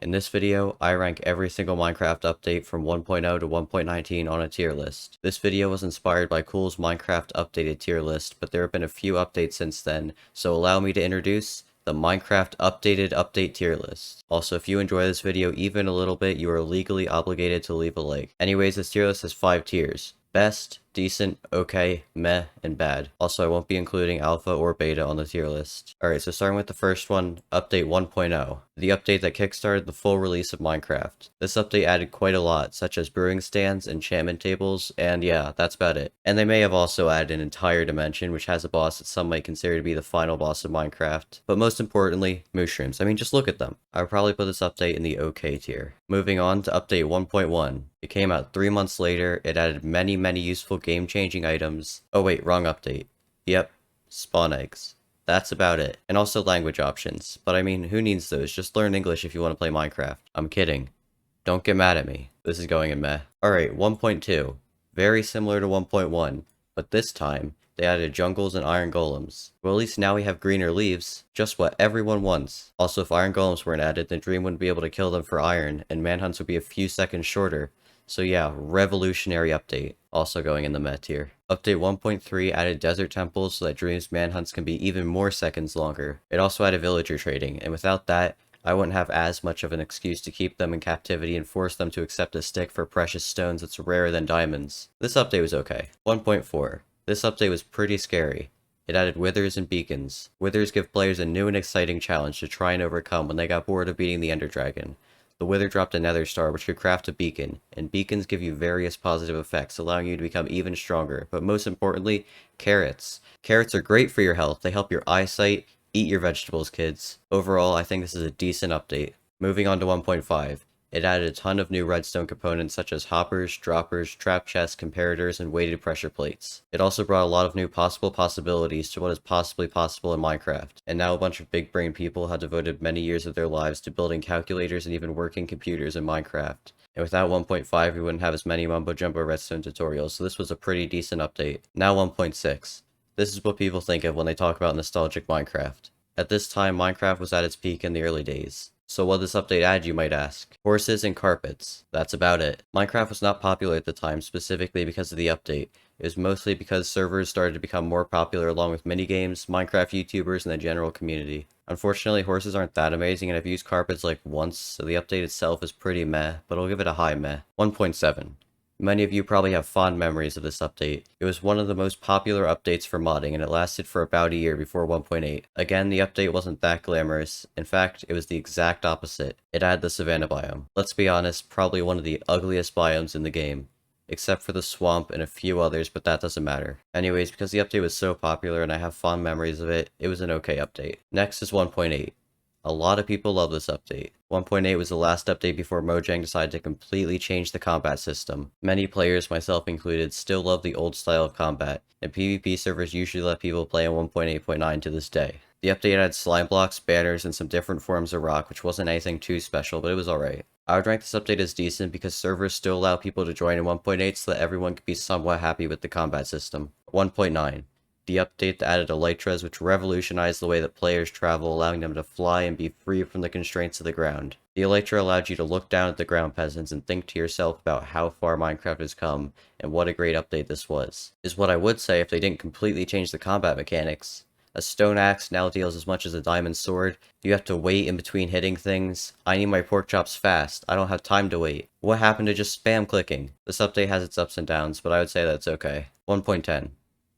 In this video, I rank every single Minecraft update from 1.0 to 1.19 on a tier list. This video was inspired by Kool's Minecraft updated tier list, but there have been a few updates since then, so allow me to introduce the Minecraft updated update tier list. Also, if you enjoy this video even a little bit, you are legally obligated to leave a like. Anyways, this tier list has 5 tiers. Best, decent, okay, meh, and bad. Also, I won't be including alpha or beta on the tier list. Alright, so starting with the first one, Update 1.0. The update that kickstarted the full release of Minecraft. This update added quite a lot, such as brewing stands, enchantment tables, and yeah, that's about it. And they may have also added an entire dimension, which has a boss that some might consider to be the final boss of Minecraft. But most importantly, mushrooms. I mean, just look at them. I would probably put this update in the okay tier. Moving on to Update 1.1. It came out 3 months later, it added many useful game-changing items. Oh wait, wrong update. Yep, spawn eggs. That's about it. And also language options. But I mean, who needs those? Just learn English if you want to play Minecraft. I'm kidding. Don't get mad at me. This is going in meh. Alright, 1.2. Very similar to 1.1, but this time, they added jungles and iron golems. Well, at least now we have greener leaves. Just what everyone wants. Also, if iron golems weren't added, then Dream wouldn't be able to kill them for iron, and manhunts would be a few seconds shorter. So yeah, revolutionary update. Also going in the meh tier. Update 1.3 added desert temples so that Dream's manhunts can be even more seconds longer. It also added villager trading, and without that, I wouldn't have as much of an excuse to keep them in captivity and force them to accept a stick for precious stones that's rarer than diamonds. This update was okay. 1.4. This update was pretty scary. It added withers and beacons. Withers give players a new and exciting challenge to try and overcome when they got bored of beating the Ender Dragon. The wither dropped a Nether star which could craft a beacon, and beacons give you various positive effects, allowing you to become even stronger, but most importantly, carrots. Carrots are great for your health, they help your eyesight. Eat your vegetables, kids. Overall, I think this is a decent update. Moving on to 1.5. It added a ton of new redstone components such as hoppers, droppers, trap chests, comparators, and weighted pressure plates. It also brought a lot of new possibilities to what is possibly possible in Minecraft. And now a bunch of big brain people have devoted many years of their lives to building calculators and even working computers in Minecraft. And without 1.5, we wouldn't have as many mumbo jumbo redstone tutorials, so this was a pretty decent update. Now 1.6. This is what people think of when they talk about nostalgic Minecraft. At this time, Minecraft was at its peak in the early days. So what does this update add, you might ask? Horses and carpets. That's about it. Minecraft was not popular at the time specifically because of the update. It was mostly because servers started to become more popular along with minigames, Minecraft YouTubers, and the general community. Unfortunately, horses aren't that amazing, and I've used carpets like once, so the update itself is pretty meh, but I'll give it a high meh. 1.7. Many of you probably have fond memories of this update. It was one of the most popular updates for modding, and it lasted for about a year before 1.8. Again, the update wasn't that glamorous. In fact, it was the exact opposite. It added the savanna biome. Let's be honest, probably one of the ugliest biomes in the game. Except for the swamp and a few others, but that doesn't matter. Anyways, because the update was so popular and I have fond memories of it, it was an okay update. Next is 1.8. A lot of people love this update. 1.8 was the last update before Mojang decided to completely change the combat system. Many players, myself included, still love the old style of combat, and PvP servers usually let people play on 1.8.9 to this day. The update had slime blocks, banners, and some different forms of rock, which wasn't anything too special, but it was alright. I would rank this update as decent because servers still allow people to join in 1.8 so that everyone could be somewhat happy with the combat system. 1.9. The update that added elytras, which revolutionized the way that players travel, allowing them to fly and be free from the constraints of the ground. The elytra allowed you to look down at the ground peasants and think to yourself about how far Minecraft has come, and what a great update this was. Is what I would say if they didn't completely change the combat mechanics. A stone axe now deals as much as a diamond sword. You have to wait in between hitting things. I need my pork chops fast. I don't have time to wait. What happened to just spam clicking? This update has its ups and downs, but I would say that's okay. 1.10.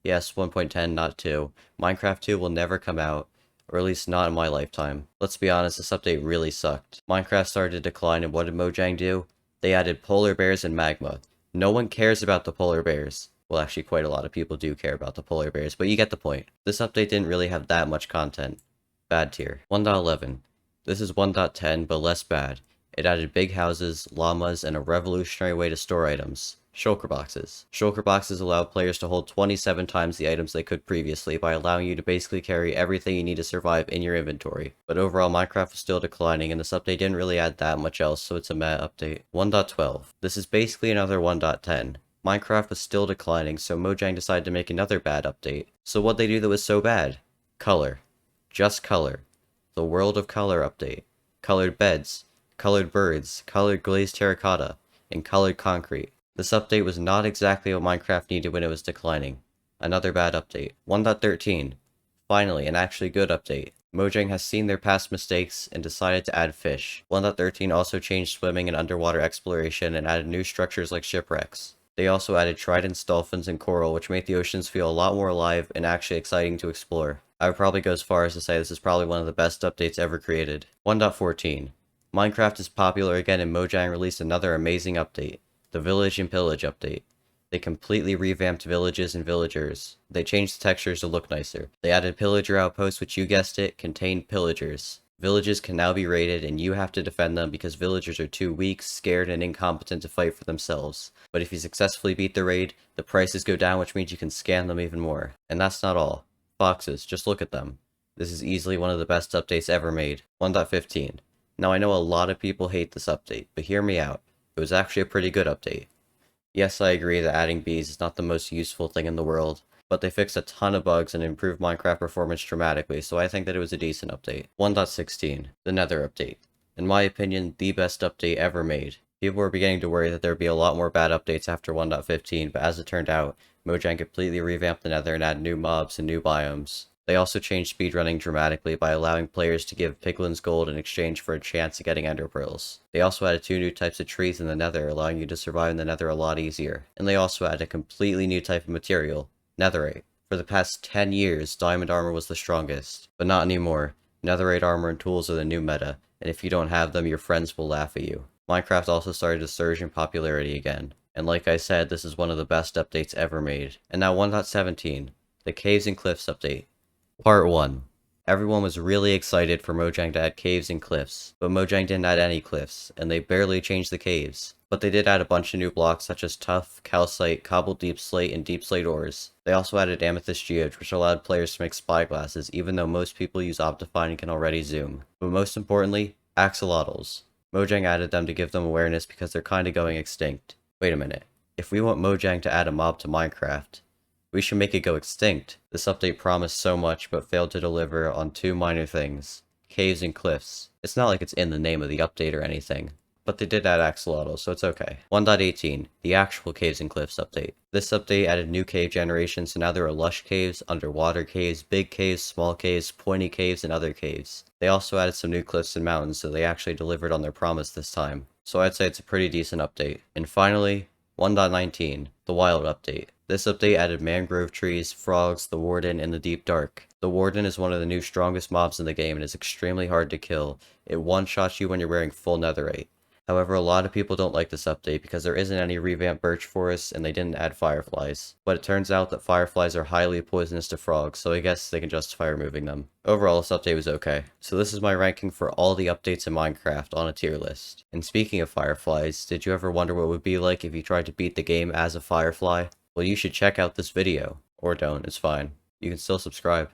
Yes, 1.10, not 2. Minecraft 2 will never come out, or at least not in my lifetime. Let's be honest, this update really sucked. Minecraft started to decline, and what did Mojang do? They added polar bears and magma. No one cares about the polar bears. Well, actually, quite a lot of people do care about the polar bears, but you get the point. This update didn't really have that much content. Bad tier. 1.11. This is 1.10, but less bad. It added big houses, llamas, and a revolutionary way to store items. Shulker boxes. Shulker boxes allow players to hold 27 times the items they could previously by allowing you to basically carry everything you need to survive in your inventory. But overall, Minecraft was still declining, and this update didn't really add that much else, so it's a meh update. 1.12. This is basically another 1.10. Minecraft was still declining, so Mojang decided to make another bad update. So what'd they do that was so bad? Color. Just color. The World of Color update. Colored beds. colored birds, colored glazed terracotta, and colored concrete. This update was not exactly what Minecraft needed when it was declining. Another bad update. 1.13. Finally, an actually good update. Mojang has seen their past mistakes and decided to add fish. 1.13 also changed swimming and underwater exploration and added new structures like shipwrecks. They also added tridents, dolphins, and coral, which made the oceans feel a lot more alive and actually exciting to explore. I would probably go as far as to say this is probably one of the best updates ever created. 1.14. Minecraft is popular again and Mojang released another amazing update, the Village and Pillage update. They completely revamped villages and villagers. They changed the textures to look nicer. They added pillager outposts, which you guessed it, contained pillagers. Villages can now be raided and you have to defend them because villagers are too weak, scared, and incompetent to fight for themselves. But if you successfully beat the raid, the prices go down, which means you can scam them even more. And that's not all. Foxes, just look at them. This is easily one of the best updates ever made. 1.15. Now I know a lot of people hate this update, but hear me out. It was actually a pretty good update. Yes, I agree that adding bees is not the most useful thing in the world, but they fixed a ton of bugs and improved Minecraft performance dramatically, so I think that it was a decent update. 1.16. The Nether update. In my opinion, the best update ever made. People were beginning to worry that there would be a lot more bad updates after 1.15, but as it turned out, Mojang completely revamped the Nether and added new mobs and new biomes. They also changed speedrunning dramatically by allowing players to give piglins gold in exchange for a chance at getting ender pearls. They also added 2 new types of trees in the Nether, allowing you to survive in the Nether a lot easier. And they also added a completely new type of material, netherite. For the past 10 years, diamond armor was the strongest, but not anymore. Netherite armor and tools are the new meta, and if you don't have them, your friends will laugh at you. Minecraft also started to surge in popularity again. And like I said, this is one of the best updates ever made. And now 1.17, the Caves and Cliffs update. Part 1. Everyone was really excited for Mojang to add caves and cliffs, but Mojang didn't add any cliffs, and they barely changed the caves. But they did add a bunch of new blocks such as tuff, calcite, cobbled deep slate, and deep slate ores. They also added amethyst geode, which allowed players to make spyglasses, even though most people use Optifine and can already zoom. But most importantly, axolotls. Mojang added them to give them awareness because they're kinda going extinct. Wait a minute. If we want Mojang to add a mob to Minecraft, we should make it go extinct. This update promised so much, but failed to deliver on 2 minor things. Caves and cliffs. It's not like it's in the name of the update or anything. But they did add axolotls, so it's okay. 1.18. The actual Caves and Cliffs update. This update added new cave generations, so now there are lush caves, underwater caves, big caves, small caves, pointy caves, and other caves. They also added some new cliffs and mountains, so they actually delivered on their promise this time. So I'd say it's a pretty decent update. And finally, 1.19. The Wild update. This update added mangrove trees, frogs, the warden, and the deep dark. The warden is one of the new strongest mobs in the game and is extremely hard to kill. It one-shots you when you're wearing full netherite. However, a lot of people don't like this update because there isn't any revamped birch forests and they didn't add fireflies. But it turns out that fireflies are highly poisonous to frogs, so I guess they can justify removing them. Overall, this update was okay. So this is my ranking for all the updates in Minecraft on a tier list. And speaking of fireflies, did you ever wonder what it would be like if you tried to beat the game as a firefly? Well, you should check out this video. Or don't, it's fine. You can still subscribe.